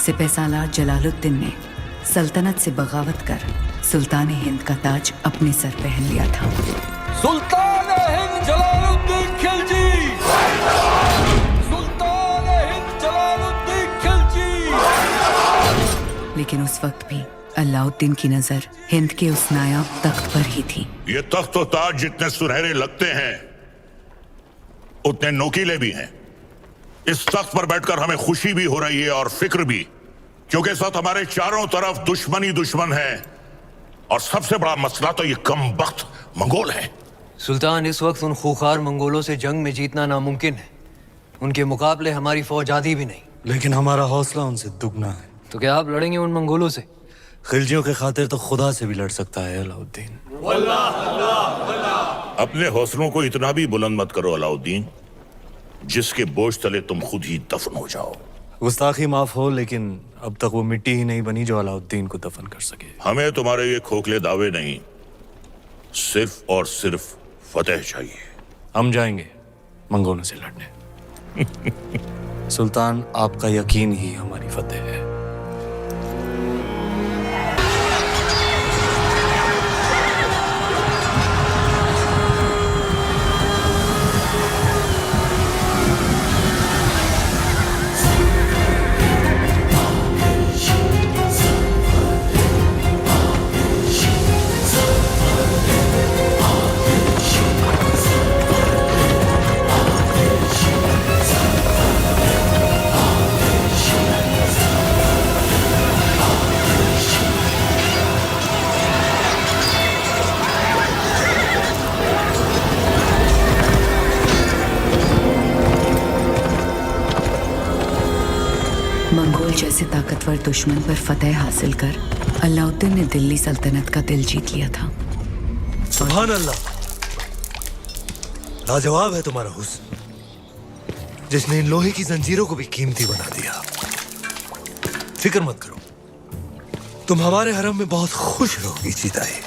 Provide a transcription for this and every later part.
सिपहसालार जलालुद्दीन ने सल्तनत से बगावत कर सुल्तान हिंद का ताज अपने सर पहन लिया था। सुल्तान हिंद जलालुद्दीन खिलजी, सुल्तान हिंद जलालुद्दीन खिलजी। लेकिन उस वक्त भी अलाउद्दीन की नजर हिंद के उस नायाब तख्त पर ही थी। ये तख्त और ताज जितने सुनहरे लगते हैं उतने नोकीले भी हैं। इस तख्त पर बैठकर हमें खुशी भी हो रही है और फिक्र भी, क्योंकि इस वक्त हमारे चारों तरफ दुश्मन ही दुश्मन है और सबसे बड़ा मसला तो ये कमबख्त मंगोल है। सुल्तान, इस वक्त उन खूंखार मंगोलों से जंग में जीतना नामुमकिन है। उनके मुकाबले हमारी फौज आधी भी नहीं। लेकिन हमारा हौसला उनसे दुगना है। तो क्या आप लड़ेंगे उन मंगोलों से? खिलजियों के खातिर तो खुदा से भी लड़ सकता है अलाउद्दीन। अपने हौसलों को इतना भी बुलंद मत करो अलाउद्दीन, जिसके बोझ तले तुम खुद ही दफन हो जाओ। गुस्ताखी माफ हो, लेकिन अब तक वो मिट्टी ही नहीं बनी जो अलाउद्दीन को दफन कर सके। हमें तुम्हारे ये खोखले दावे नहीं, सिर्फ और सिर्फ फतेह चाहिए। हम जाएंगे मंगोलों से लड़ने। सुल्तान, आपका यकीन ही हमारी फतेह है। मंगोल जैसे ताकतवर दुश्मन पर फतेह हासिल कर अलाउद्दीन ने दिल्ली सल्तनत का दिल जीत लिया था। सुभान अल्लाह, लाजवाब है तुम्हारा हुस्न, जिसने इन लोहे की जंजीरों को भी कीमती बना दिया। फिक्र मत करो, तुम हमारे हरम में बहुत खुश रहोगी जीताई।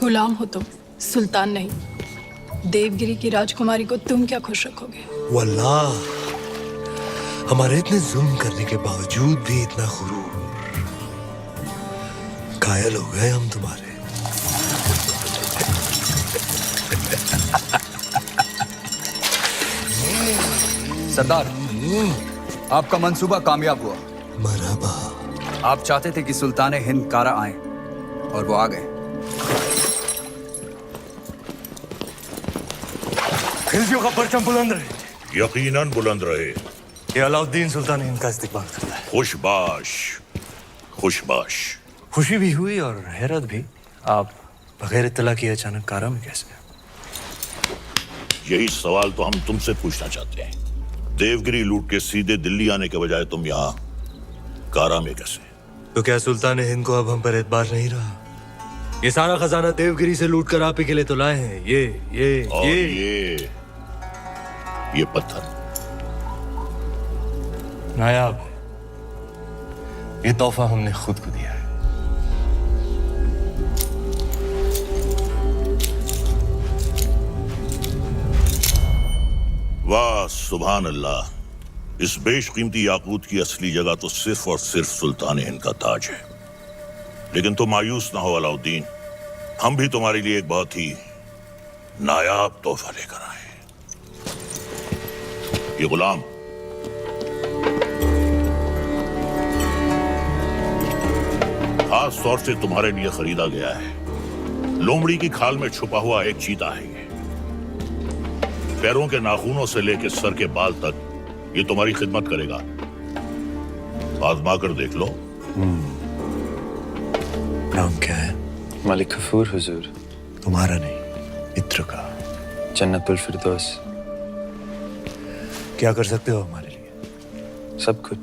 गुलाम हो तुम, सुल्तान नहीं। देवगिरी की राजकुमारी को तुम क्या खुश रखोगे? वल्लाह, हमारे इतने जुल्म करने के बावजूद भी इतना गुरूर। कायल हो गए हम तुम्हारे। सरदार, आपका मंसूबा कामयाब हुआ। मरहबा। आप चाहते थे कि सुल्तान हिंद कारा आए और वो आ गए। खिलजियों का परचम बुलंद रहे। यकीनन बुलंद रहे। ये अलाउद्दीन सुल्तान हिंद का इस्तेमाल करता है। खुशबाश, खुशबाश। खुशी भी हुई और हैरत भी। आप बगैर इत्तला किए अचानक कारा में कैसे? यही सवाल तो हम तुमसे पूछना चाहते हैं। देवगिरी लूट के सीधे दिल्ली आने के बजाय तुम यहाँ कारा में कैसे? तो क्या सुल्तान हिंद को अब हम पर एतबार नहीं रहा? ये सारा खजाना देवगिरी से लूट कर आप ही के लिए तो लाए हैं। ये पत्थर नायाब है। ये तोहफा हमने खुद को दिया है। वाह सुभान अल्लाह, इस बेशकीमती याकूत की असली जगह तो सिर्फ और सिर्फ सुल्तान हिंद का ताज है। लेकिन तुम मायूस ना हो अलाउद्दीन, हम भी तुम्हारे लिए एक बहुत ही नायाब तोहफा लेकर आए। ये गुलाम खास तौर से तुम्हारे लिए खरीदा गया है। लोमड़ी की खाल में छुपा हुआ एक चीता है ये। पैरों के नाखूनों से लेकर सर के बाल तक ये तुम्हारी खिदमत करेगा। आजमा कर देख लो। नाम क्या है? मलिक गफूर हुजूर। तुम्हारा नहीं, मित्र का। जन्नतुल फिरदौस। क्या कर सकते हो हमारे लिए? सब कुछ।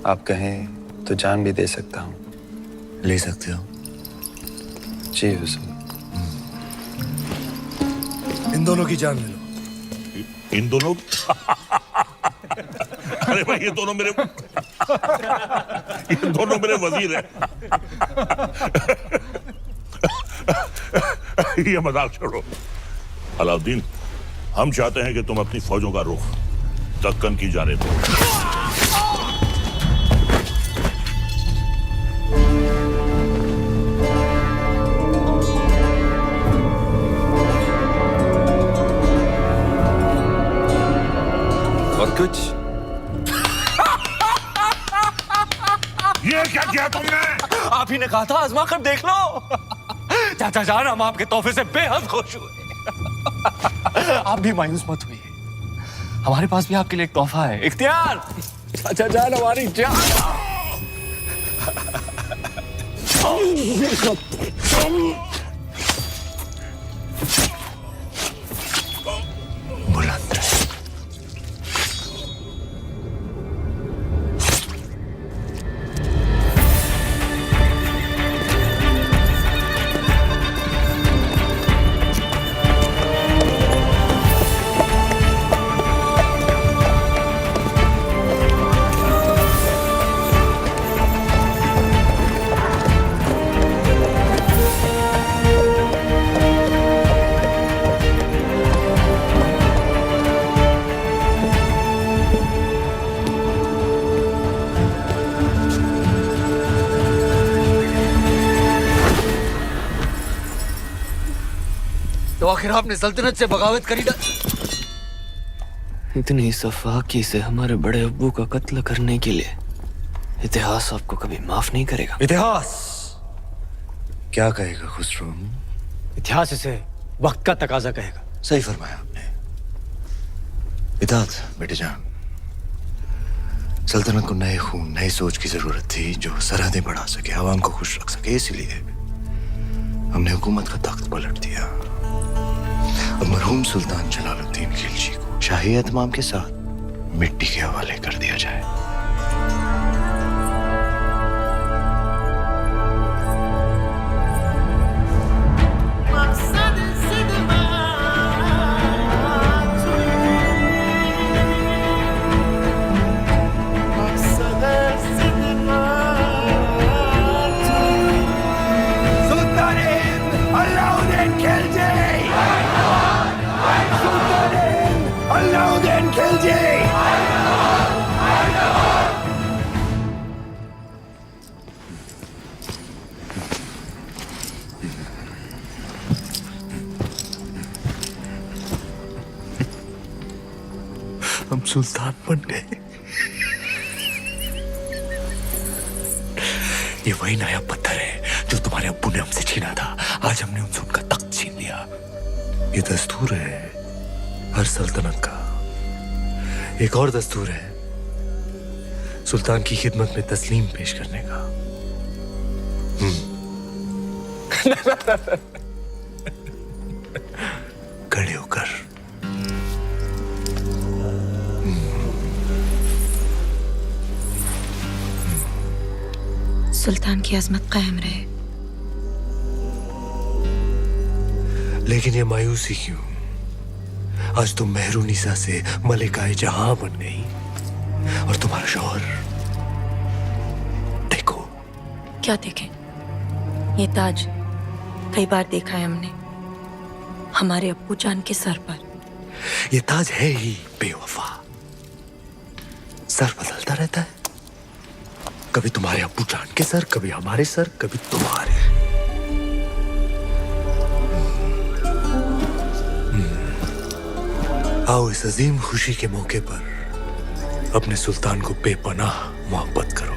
आप कहें तो जान भी दे सकता हूँ। ले सकते हो? जी हुजूर। इन दोनों की जान ले लो। इन दोनों? अरे भाई, ये दोनों मेरे वजीर हैं। ये मजाक छोड़ो अलाउद्दीन, हम चाहते हैं कि तुम अपनी फौजों का रुख दक्कन की जानिब दो। कुछ ये क्या किया तुमने? आप ही ने कहा था आजमा कर देख लो। चाचा जान, हम आपके तोहफे से बेहद खुश हुए। आप भी मायूस मत हुइए, हमारे पास भी आपके लिए एक तोहफा है। इख्तियार, चाचा जान हमारी जान। बुलंद रहे। तो आखिर आपने सल्तनत से बगावत करी ना? इतनी सफाकी से हमारे बड़े अब्बू का कत्ल करने के लिए इतिहास आपको कभी माफ नहीं करेगा। इतिहास क्या कहेगा खुसरो? इतिहास इसे वक्त का तकाजा कहेगा। सही फरमाया आपने। इताअत बेटे जान, सल्तनत को नए खून, नई सोच की जरूरत थी जो सरहदें बढ़ा सके, आवाम को खुश रख सके। इसलिए हमने हुकूमत का तख्त पलट दिया। अब मरहूम सुल्तान जलालुद्दीन खिलजी को शाही एहतमाम के साथ मिट्टी के हवाले कर दिया जाए। हम सुल्तान बन गए। ये वही नया पत्थर है जो तुम्हारे अब्बू ने हमसे छीना था। आज हमने उनसे उनका तख्त छीन लिया। ये दस्तूर है हर सल्तनत का। एक और दस्तूर है सुल्तान की खिदमत में तस्लीम पेश करने का। खड़े होकर सुल्तान की अजमत कायम रहे। लेकिन ये मायूसी क्यों? आज तुम मेहरुनिसा से मलिकाए जहां बन गई और तुम्हारा शौहर देखो। क्या देखें? ये ताज कई बार देखा है हमने हमारे अब्बू जान के सर पर। ये ताज है ही बेवफा, सर बदलता रहता है। कभी तुम्हारे अब्बू जान के सर, कभी हमारे सर, कभी तुम्हारे। आओ इस अजीम खुशी के मौके पर अपने सुल्तान को बेपनाह मोहब्बत करो।